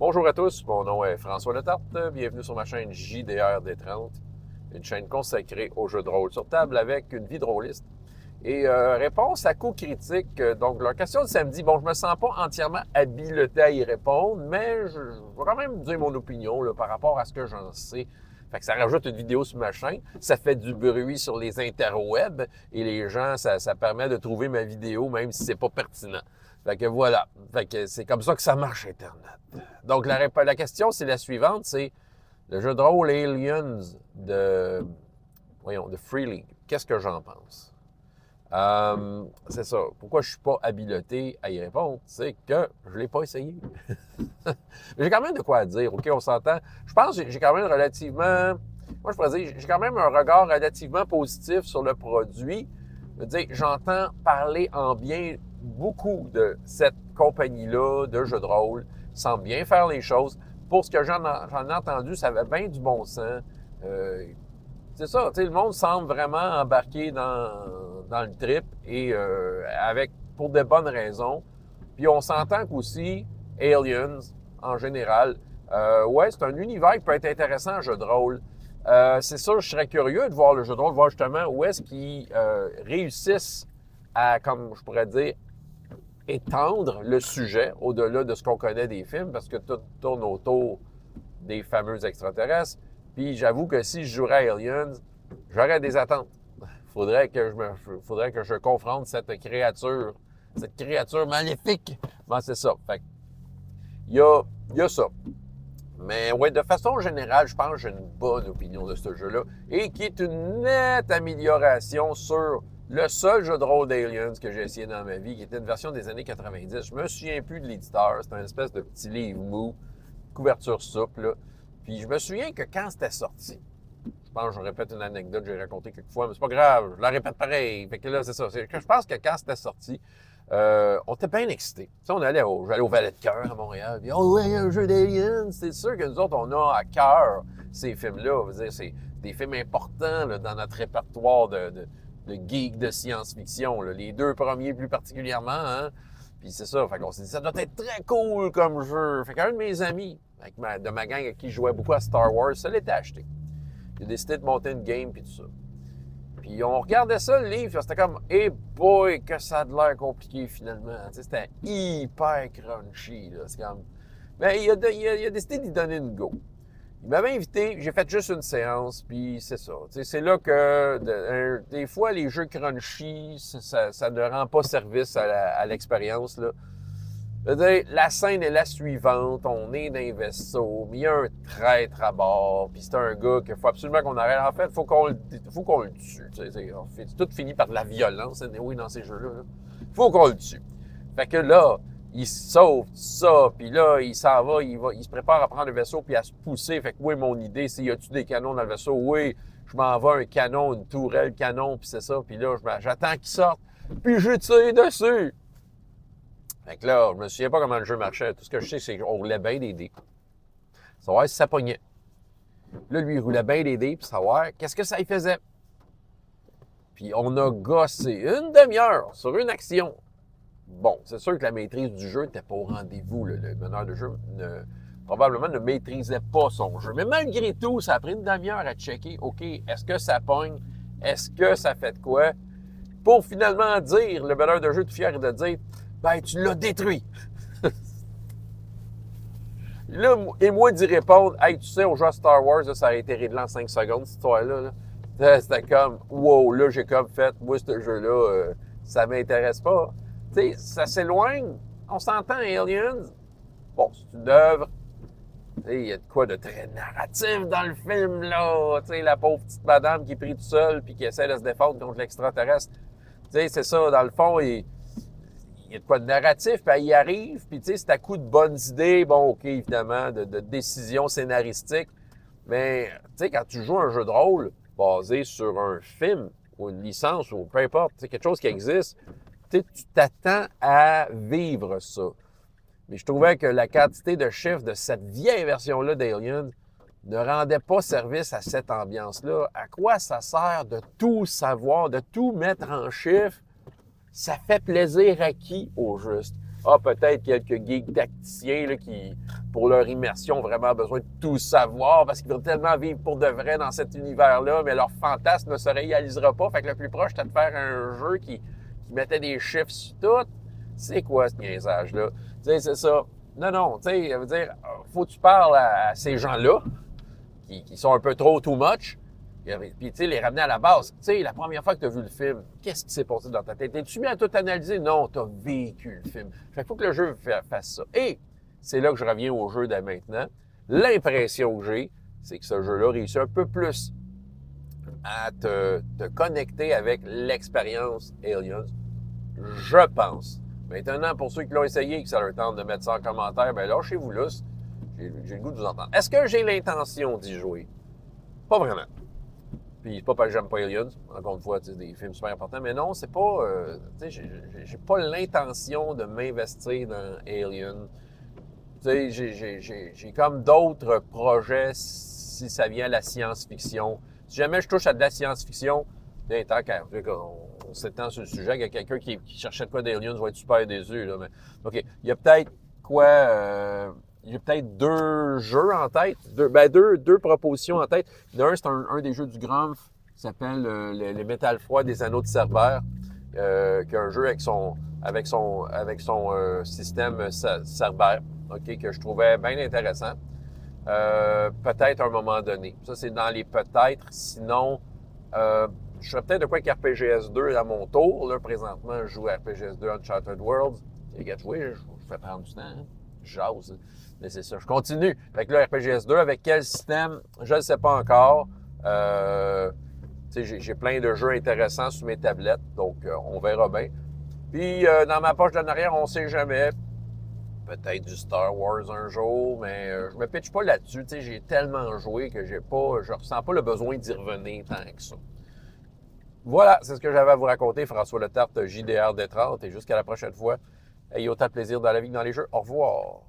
Bonjour à tous, mon nom est François Letarte. Bienvenue sur ma chaîne JDR-D30, une chaîne consacrée aux jeux de rôle sur table avec une vie drôliste. Et réponse à coups critiques. Donc, leur question de samedi, bon, je me sens pas entièrement habilité à y répondre, mais je vais quand même dire mon opinion là, par rapport à ce que j'en sais. Fait que ça rajoute une vidéo sur ma chaîne, ça fait du bruit sur les interwebs et les gens, ça permet de trouver ma vidéo même si c'est pas pertinent. Fait que voilà. Fait que c'est comme ça que ça marche, Internet. Donc, la question, c'est la suivante, c'est le jeu de rôle Aliens de Free League. Qu'est-ce que j'en pense? C'est ça. Pourquoi je suis pas habilité à y répondre? C'est que je l'ai pas essayé. Mais j'ai quand même de quoi dire. OK, on s'entend. Je pense que j'ai quand même relativement... Moi, je pourrais dire, j'ai quand même un regard relativement positif sur le produit. Je veux dire, j'entends parler en bien beaucoup de cette compagnie-là de jeux de rôle. Ils semblent bien faire les choses. Pour ce que j'en ai entendu, ça avait bien du bon sens. C'est ça, tu sais, le monde semble vraiment embarqué dans le trip et pour de bonnes raisons. Puis on s'entend qu'aussi, Aliens, en général, ouais, c'est un univers qui peut être intéressant en jeu de rôle. C'est sûr, je serais curieux de voir le jeu de rôle, de voir justement où est-ce qu'ils réussissent à, comme je pourrais dire, étendre le sujet au-delà de ce qu'on connaît des films, parce que tout tourne autour des fameux extraterrestres. Puis j'avoue que si je jouerais à Aliens, j'aurais des attentes. Faudrait que je confronte cette créature maléfique. Ben, c'est ça. Fait il y a ça. Mais ouais, de façon générale, je pense que j'ai une bonne opinion de ce jeu-là et qui est une nette amélioration sur le seul jeu de rôle d'Aliens que j'ai essayé dans ma vie, qui était une version des années 90. Je me souviens plus de l'éditeur. C'était un espèce de petit livre mou, couverture souple, là. Puis je me souviens que quand c'était sorti, je pense que je répète une anecdote que j'ai racontée quelques fois, mais c'est pas grave, je la répète pareil. Fait que là, c'est ça. Je pense que quand c'était sorti, on était bien excités. Tu sais, j'allais au Valet de Cœur à Montréal, puis oh ouais, un jeu d'Aliens. C'est sûr que nous autres, on a à cœur ces films-là. On veut dire, c'est des films importants là, dans notre répertoire de geeks de science-fiction. Là. Les deux premiers plus particulièrement, hein. Puis c'est ça, fait qu'on s'est dit, ça doit être très cool comme jeu. Fait qu'un de mes amis, de ma gang avec qui je jouais beaucoup à Star Wars, ça l'était acheté. Il a décidé de monter une game puis tout ça. Puis on regardait ça, le livre, c'était comme, hey boy, que ça a de l'air compliqué finalement. Tu sais, c'était hyper crunchy, là. C'est comme... Mais il a décidé d'y donner une go. Il m'avait invité, j'ai fait juste une séance, puis c'est ça. Tu sais, c'est là que des fois, les jeux crunchy, ça ne rend pas service à l'expérience, là. Je veux dire, la scène est la suivante, on est dans un vaisseau, mais il y a un traître à bord, puis c'est un gars qu'il faut absolument qu'on arrête. En fait, il faut qu'on le tue. C'est tout fini par de la violence, oui, dans ces jeux-là. Il faut qu'on le tue. Fait que là, il sauve tout ça, puis là, il s'en va, il se prépare à prendre le vaisseau puis à se pousser. Fait que oui, mon idée, c'est, y a-tu des canons dans le vaisseau? Oui, je m'en vais un canon, une tourelle canon, puis c'est ça. Puis là, j'attends qu'il sorte, puis je tire dessus. Fait que là, je me souviens pas comment le jeu marchait. Tout ce que je sais, c'est qu'on roulait bien des dés. Savoir si ça pognait. Là, lui, il roulait bien des dés, puis savoir qu'est-ce que ça y faisait. Puis on a gossé une demi-heure sur une action. Bon, c'est sûr que la maîtrise du jeu n'était pas au rendez-vous. Le meneur de jeu probablement ne maîtrisait pas son jeu. Mais malgré tout, ça a pris une demi-heure à checker. OK, est-ce que ça pogne? Est-ce que ça fait de quoi? Pour finalement dire, le meneur de jeu tout fier de dire, ben, tu l'as détruit. Là, et moi d'y répondre, hey, tu sais, on joue à Star Wars, là, ça a été réglé en 5 secondes, cette histoire-là. Là. C'était comme, wow, là, j'ai comme fait, moi, ce jeu-là, ça m'intéresse pas. Tu sais, ça s'éloigne. On s'entend, Aliens. Bon, c'est une œuvre. Il y a de quoi de très narratif dans le film, là. Tu sais, la pauvre petite madame qui est prise toute seule puis qui essaie de se défendre contre l'extraterrestre. Tu sais, c'est ça, dans le fond, il y a de quoi de narratif, puis elle y arrive, puis tu sais, c'est à coup de bonnes idées, bon, OK, évidemment, de décisions scénaristiques, mais tu sais, quand tu joues un jeu de rôle basé sur un film, ou une licence, ou peu importe, c'est quelque chose qui existe, tu t'attends à vivre ça. Mais je trouvais que la quantité de chiffres de cette vieille version-là d'Alien ne rendait pas service à cette ambiance-là. À quoi ça sert de tout savoir, de tout mettre en chiffres? Ça fait plaisir à qui, au juste? peut-être quelques geeks tacticiens là, qui, pour leur immersion, ont vraiment besoin de tout savoir parce qu'ils veulent tellement vivre pour de vrai dans cet univers-là, mais leur fantasme ne se réalisera pas. Fait que le plus proche, c'était de faire un jeu qui mettait des chiffres sur tout. C'est quoi ce niaisage-là? Tu sais, c'est ça. Non, tu sais, ça veut dire, faut que tu parles à ces gens-là qui sont un peu trop too much. Puis, tu sais, les ramener à la base. Tu sais, la première fois que tu as vu le film, qu'est-ce qui s'est passé dans ta tête? Es-tu bien à tout analyser? Non, tu as vécu le film. Fait qu'il faut que le jeu fasse ça. Et c'est là que je reviens au jeu de maintenant. L'impression que j'ai, c'est que ce jeu-là réussit un peu plus à te connecter avec l'expérience Aliens. Je pense. Maintenant, pour ceux qui l'ont essayé et que ça leur tente de mettre ça en commentaire, ben lâchez-vous là. J'ai le goût de vous entendre. Est-ce que j'ai l'intention d'y jouer? Pas vraiment. Puis c'est pas parce que j'aime pas Aliens, encore une fois, c'est des films super importants, mais non, c'est pas, tu sais, j'ai pas l'intention de m'investir dans Alien. Tu sais, j'ai comme d'autres projets si ça vient à la science-fiction. Si jamais je touche à de la science-fiction, tant qu'on s'étend sur le sujet, il y a quelqu'un qui cherchait de quoi d'Aliens va être super déçu, là, mais OK, il y a peut-être quoi... il y a peut-être 2 jeux en tête, deux propositions en tête. L'un, c'est un des jeux du Grumpf qui s'appelle les Métal Froids des Anneaux de Cerbère, qui est un jeu avec son système Cerbère, OK, que je trouvais bien intéressant. Peut-être à un moment donné. Ça, c'est dans les peut-être. Sinon, je serais peut-être de quoi avec RPGS 2 à mon tour. Là, présentement, je joue à RPGS 2 Uncharted Worlds. Et gars, je fais prendre du temps, hein. J'ose. Mais c'est ça, je continue. Fait que là, RPGS 2, avec quel système? Je ne sais pas encore. J'ai plein de jeux intéressants sur mes tablettes, donc on verra bien. Puis, dans ma poche d'en arrière, on ne sait jamais. Peut-être du Star Wars un jour, mais je me pitche pas là-dessus. J'ai tellement joué que je ressens pas le besoin d'y revenir tant que ça. Voilà, c'est ce que j'avais à vous raconter. François Letarte, JDR D30, et jusqu'à la prochaine fois. Ayez autant de plaisir dans la vie que dans les jeux. Au revoir.